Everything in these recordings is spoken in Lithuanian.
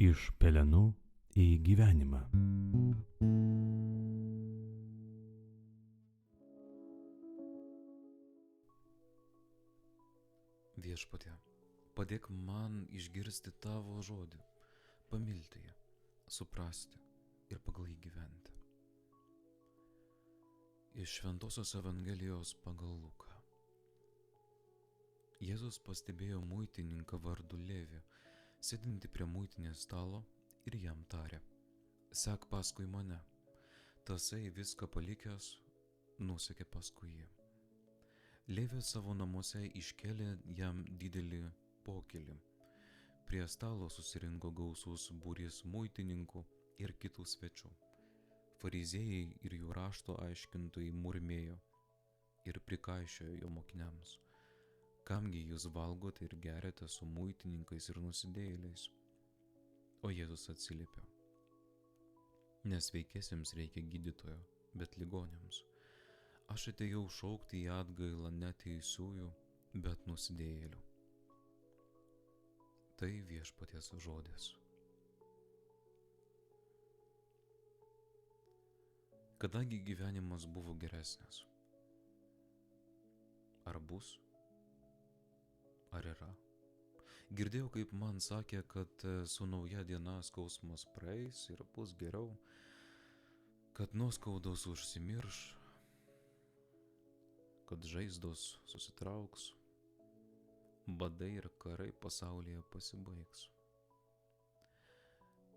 Iš pelenų į gyvenimą. Viešpatie, padėk man išgirsti tavo žodį, pamilti jį, suprasti ir pagal jį gyventi. Iš Šventosios Evangelijos pagal Luką. Jėzus pastebėjo muitininką vardu Levį, sėdintį prie muitinės stalo ir jam tarė: sek paskui mane. Tasai viską palikęs, nusekė paskui jį. Levis savo namuose iškėlė jam didelį pokylį. Prie stalo susirinko gausus būrys muitininkų ir kitų svečių. Fariziejai ir jų rašto aiškintojai murmėjo ir prikaišiojo jo mokiniams: kamgi jūs valgote ir geriate su muitininkais ir nusidėjėliais? O Jėzus atsiliepė: nesveikiesiems reikia gydytojo, bet ligoniams. Aš atėjau šaukti į atgailą ne teisiųjų, bet nusidėjėlių. Tai Viešpaties žodis. Kadagi gyvenimas buvo geresnis? Ar bus? Ar yra? Girdėjau, kaip man sakė, kad su nauja diena skausmas praeis ir bus geriau, kad nuoskaudos užsimirš, kad žaizdos susitrauks, badai ir karai pasaulyje pasibaigs.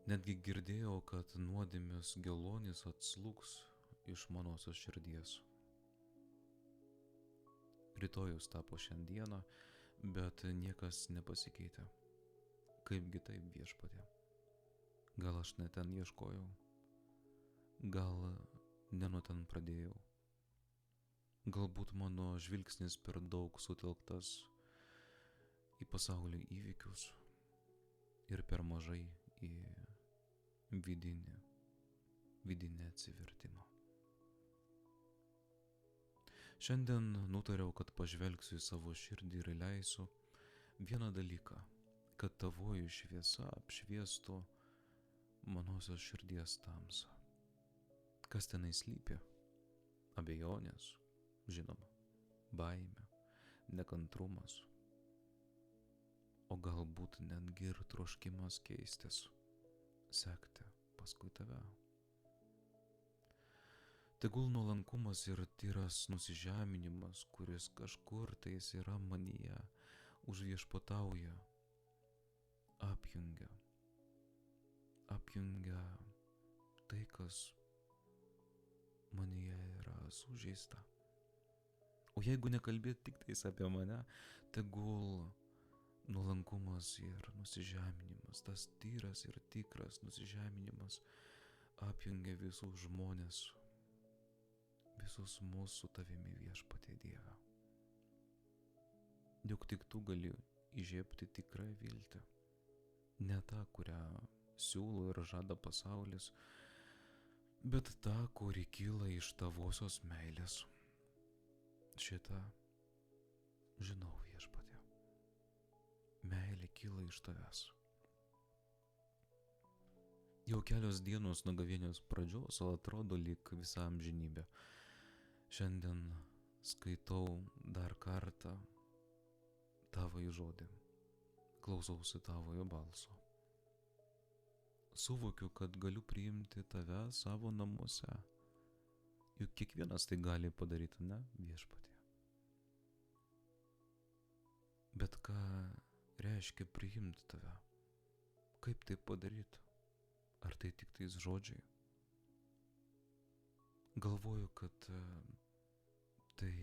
Netgi girdėjau, kad nuodėmės geluonis atslūgs iš manosios širdies. Rytojus tapo šiandieną, bet niekas nepasikeitė. Kaipgi taip, Viešpatie? Gal aš ne ten ieškojau? Gal ne nuo ten pradėjau? Galbūt mano žvilgsnis per daug sutelktas į pasaulio įvykius ir per mažai į vidinį atsivertimą. Šiandien nutariau, kad pažvelgsiu į savo širdį ir leisiu vieną dalyką, kad tavoji šviesa apšviestų manosios širdies tamsą. Kas tenai slypi? Abejonės, žinoma, baimė, nekantrumas, o galbūt netgi ir troškimas keistis, sekti paskui tave. Tegul nuolankumas ir tyras nusižeminimas, kuris kažkur tais yra manyje, užviešpatauja, apjungia tai, kas manyje yra sužeista. O jeigu nekalbėti tik tais apie mane, tegul nuolankumas ir nusižeminimas, tas tyras ir tikras nusižeminimas apjungia visus žmonės, visus mūsų tavimi, Viešpatie Dieve. Juk tik tu gali įžiebti tikrą viltį, ne tą, kurią siūlo ir žada pasaulis, bet tą, kuri kyla iš tavosios meilės. Šitą žinau, Viešpatie. Meilė kyla iš tavęs. Jau kelios dienos nuo gavėnios pradžios, o atrodo lyg visa amžinybė. Šiandien skaitau dar kartą tavąjį žodį, klausausi tavojo balso. Suvokiu, kad galiu priimti tave savo namuose. Juk kiekvienas tai gali padaryti, ne, Viešpatie? Bet ką reiškia priimti tave? Kaip tai padaryti? Ar tai tik tais žodžiai? Galvoju, kad tai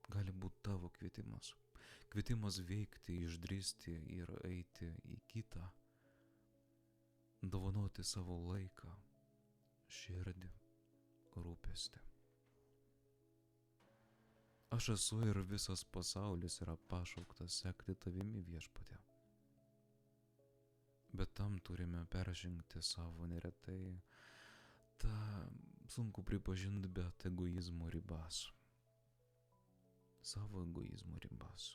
gali būti tavo kvietimas. Kvietimas veikti, išdrįsti ir eiti į kitą. Dovanoti savo laiką, širdį, rūpestį. Aš esu ir visas pasaulis yra pašauktas sekti tavimi, Viešpatie. Bet tam turime peržengti savo neretai tą sunku pripažinti, bet egoizmo ribas. Savo egoizmo ribas.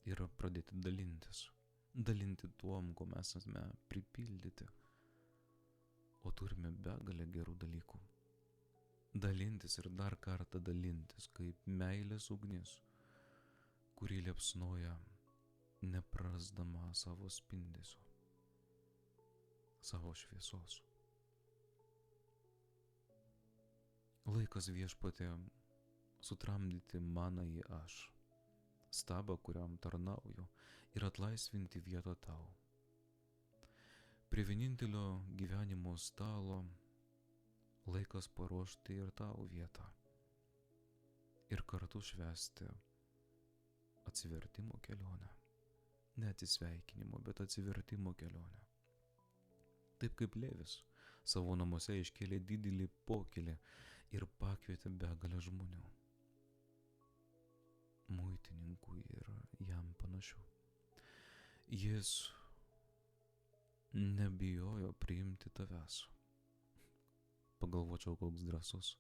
Ir pradėti dalintis. dalinti tuom, ko mes esame pripildyti, o turime begalę gerų dalykų. Dalintis ir dar kartą dalintis, kaip meilės ugnis, kuri liepsnoja, neprarasdama savo spindesio, savo šviesos. Laikas Viešpatie sutramdyti manąjį aš, stabą, kuriam tarnauju, ir atlaisvinti vietą tau. Prie vienintelio gyvenimo stalo laikas paruošti ir tau vietą ir kartu švęsti atsivertimo kelionę. Ne atsisveikinimo, bet atsivertimo kelionę. Taip kaip Levis savo namuose iškėlė didelį pokylį ir pakvietė begalę žmonių, muitininkų ir jam panašių. Jis nebijojo priimti tavęs. Pagalvočiau, koks drąsus.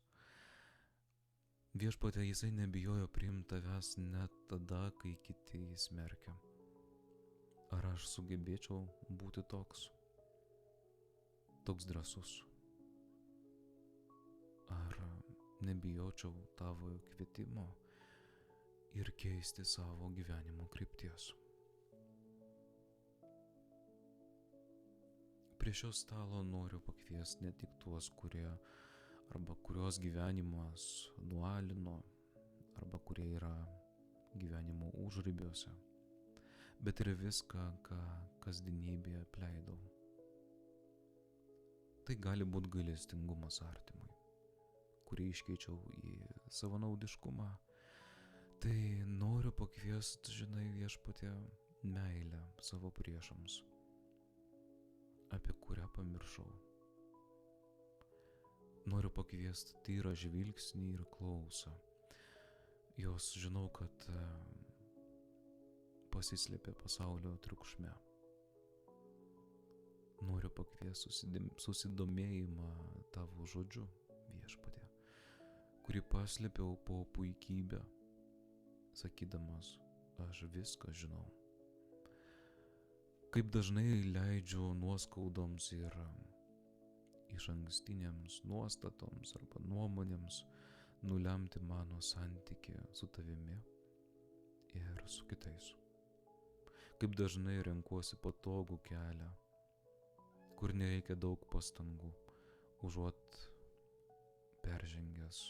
Viešpatie, jisai nebijojo priimti tavęs net tada, kai kiti jį smerkia. Ar aš sugebėčiau būti toks drąsus? Ar nebijočiau tavo kvietimo ir keisti savo gyvenimo krypties? Prie šio stalo noriu pakviesti ne tik tuos, kurios gyvenimas nualino, arba kurie yra gyvenimo užribiuose, bet ir viską, ką kasdienybėje apleidau. Tai gali būti gailestingumas artimui, kurį iškeičiau į savanaudiškumą. Tai noriu pakviesti, Viešpatie, meilę savo priešams, apie kurią pamiršau. Noriu pakviesti tyrą žvilgsnį ir klausą. Jos žinau, kad pasislėpė pasaulio triukšme. Noriu pakviesti susidomėjimą tavo žodžiu, Viešpatie, kurį paslėpiau po puikybę, sakydamas, aš viską žinau. Kaip dažnai leidžiu nuoskaudoms ir išankstinėms nuostatoms arba nuomonėms nulemti mano santykį su tavimi ir su kitais. Kaip dažnai renkuosi patogų kelią, kur nereikia daug pastangų, užuot peržengęs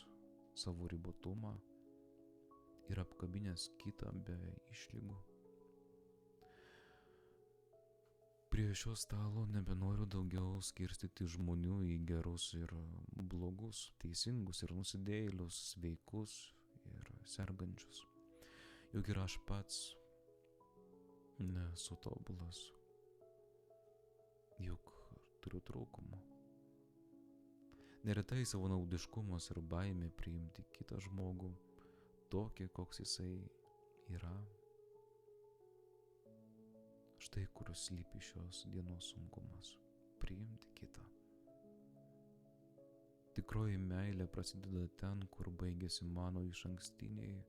savo ribotumą ir apkabinęs kitą be išlygų. Prie šio stalo nebenoriu daugiau skirstyti žmonių į gerus ir blogus, teisingus ir nusidėjėlius, sveikus ir sergančius. Juk ir aš pats nesu tobulas, juk turiu trūkumų. Neretai savanaudiškumas ir baimė priimti kitą žmogų tokį, koks jisai yra. Štai kur slypi šios dienos sunkumas – priimti kitą. Tikroji meilė prasideda ten, kur baigėsi mano išankstiniai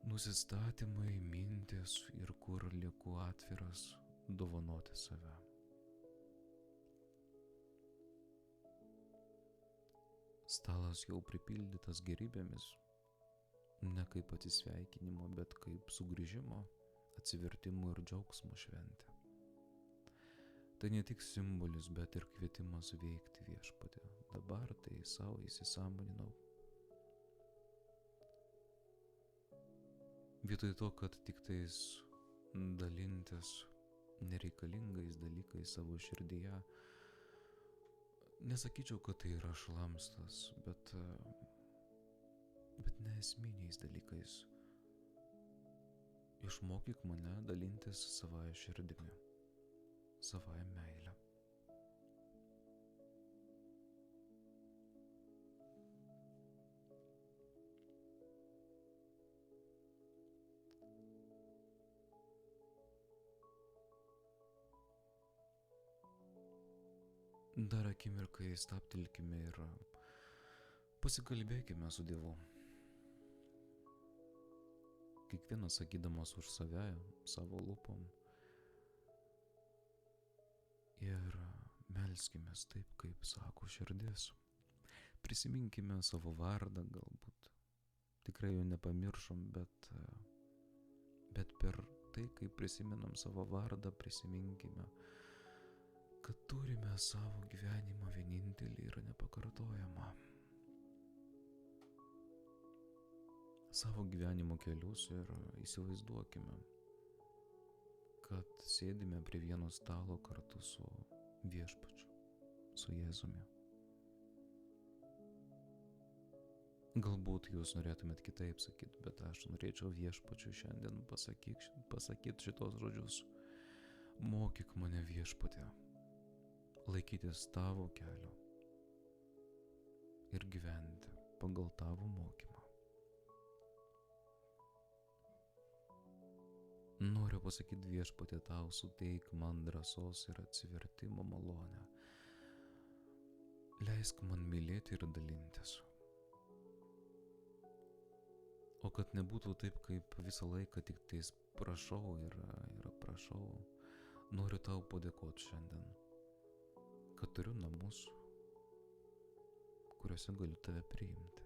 nusistatymai, mintis ir kur lieku atviras dovanoti save. Stalas jau pripildytas gerybėmis, ne kaip atsisveikinimo, bet kaip sugrįžimo, atsivertimo ir džiaugsmo šventė. Tai ne tik simbolis, bet ir kvietimas veikti Viešpatie. Dabar tai savo įsisąmoninau. Vietoj to, kad tik tais dalintis nereikalingais dalykais savo širdyje, nesakyčiau, kad tai yra šlamstas, bet neesminiais dalykais. Išmokyk mane dalintis savąją širdimi, savąją meilę. Dar akimirkai stabtelkime ir pasikalbėkime su Dievu. Kiekvienas sakydamas už save, savo lūpom, melskime taip, kaip sako širdis. Prisiminkime savo vardą galbūt. Tikrai jo nepamiršom, bet per tai, kai prisimenam savo vardą, prisiminkime, kad turime savo gyvenimą vienintelį ir nepakartojamą. Savo gyvenimo kelius ir įsivaizduokime, kad sėdime prie vieno stalo kartu su viešpačiu, su Jėzumi. Galbūt jūs norėtumėt kitaip sakyti, bet aš norėčiau viešpačiu šiandien pasakyti šitos žodžius. Mokyk mane viešpatė, laikytis tavo kelio ir gyventi pagal tavo mokymą. Noriu pasakyti viešpatė, tau suteik man drąsos ir atsivertimo malonę. Leisk man mylėti ir dalintis. O kad nebūtų taip, kaip visą laiką tik tais prašau ir prašau, noriu tau padėkoti šiandien, kad turiu namus, kuriuose galiu tave priimti.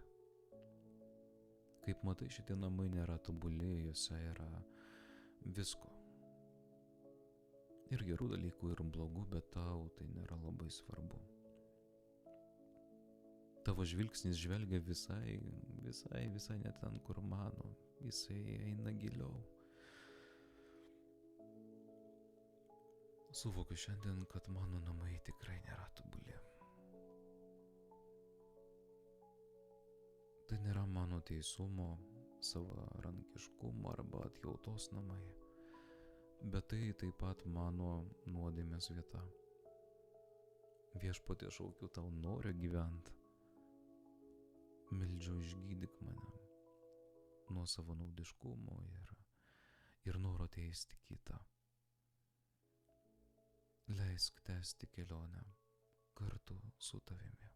Kaip matai, šitie namai nėra tobuli, juose yra visko. Ir gerų dalykų, ir blogų, bet tau tai nėra labai svarbu. Tavo žvilgsnis žvelgia visai ne ten, kur mano. Jisai eina giliau. Suvokiu šiandien, kad mano namai tikrai nėra tobuli. Tai nėra mano teisumo, savarankiškumo arba atjautos namai, bet tai taip pat mano nuodėmės vieta. Viešpatie, šaukiu tau, noriu gyventi. Meldžiu, išgydyk mane nuo savo naudiškumo ir noro teisti kitą. Leisk tęsti kelionę kartu su tavimi.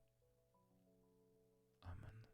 Amen.